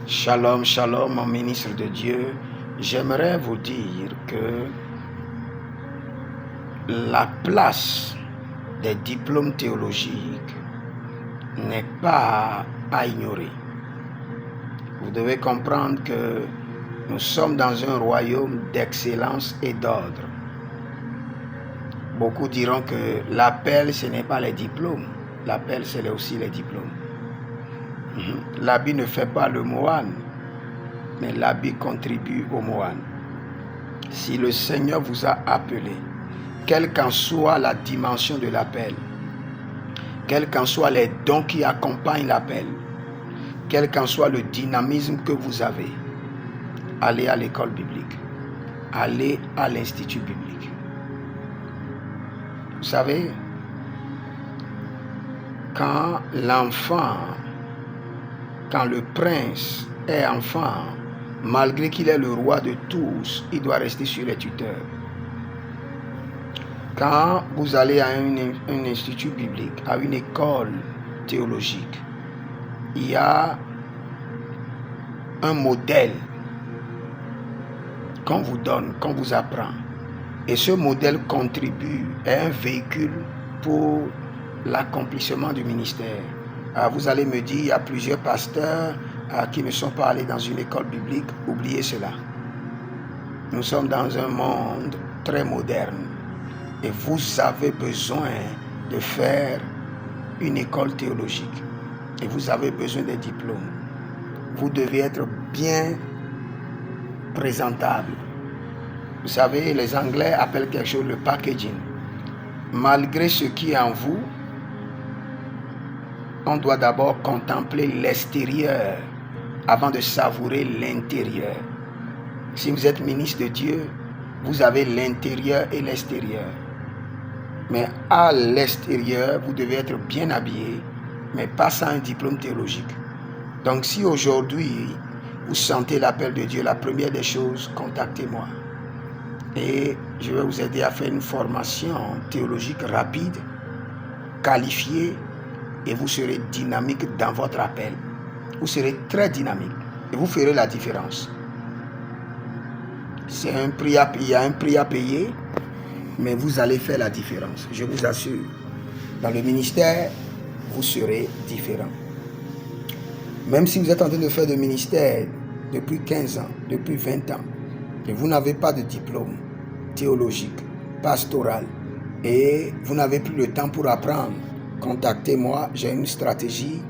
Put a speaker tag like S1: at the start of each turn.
S1: Shalom, shalom, mon ministre de Dieu. J'aimerais vous dire que la place des diplômes théologiques n'est pas à ignorer. Vous devez comprendre que nous sommes dans un royaume d'excellence et d'ordre. Beaucoup diront que l'appel, ce n'est pas les diplômes. L'appel, c'est aussi les diplômes. L'habit ne fait pas le moine, mais l'habit contribue au moine. Si le Seigneur vous a appelé, quelle qu'en soit la dimension de l'appel, quels qu'en soient les dons qui accompagnent l'appel, quel qu'en soit le dynamisme que vous avez, allez à l'école biblique, allez à l'institut biblique. Vous savez, quand le prince est enfant, malgré qu'il est le roi de tous, il doit rester sur les tuteurs. Quand vous allez à un institut biblique, à une école théologique, il y a un modèle qu'on vous donne, qu'on vous apprend. Et ce modèle contribue, est un véhicule pour l'accomplissement du ministère. Alors vous allez me dire, il y a plusieurs pasteurs qui ne sont pas allés dans une école biblique. Oubliez cela. Nous sommes dans un monde très moderne et vous avez besoin de faire une école théologique et vous avez besoin des diplômes. Vous devez être bien présentable. Vous savez, les Anglais appellent quelque chose le packaging. Malgré ce qui est en vous, on doit d'abord contempler l'extérieur avant de savourer l'intérieur. Si vous êtes ministre de Dieu, vous avez l'intérieur et l'extérieur. Mais à l'extérieur, vous devez être bien habillé, mais pas sans un diplôme théologique. Donc si aujourd'hui, vous sentez l'appel de Dieu, la première des choses, contactez-moi. Et je vais vous aider à faire une formation théologique rapide, qualifiée, et vous serez dynamique dans votre appel. Vous serez très dynamique et vous ferez la différence. Il y a un prix à payer, mais vous allez faire la différence. Je vous assure, dans le ministère, vous serez différent. Même si vous êtes en train de faire le ministère depuis 15 ans, depuis 20 ans, et vous n'avez pas de diplôme théologique, pastoral, et vous n'avez plus le temps pour apprendre, contactez-moi, j'ai une stratégie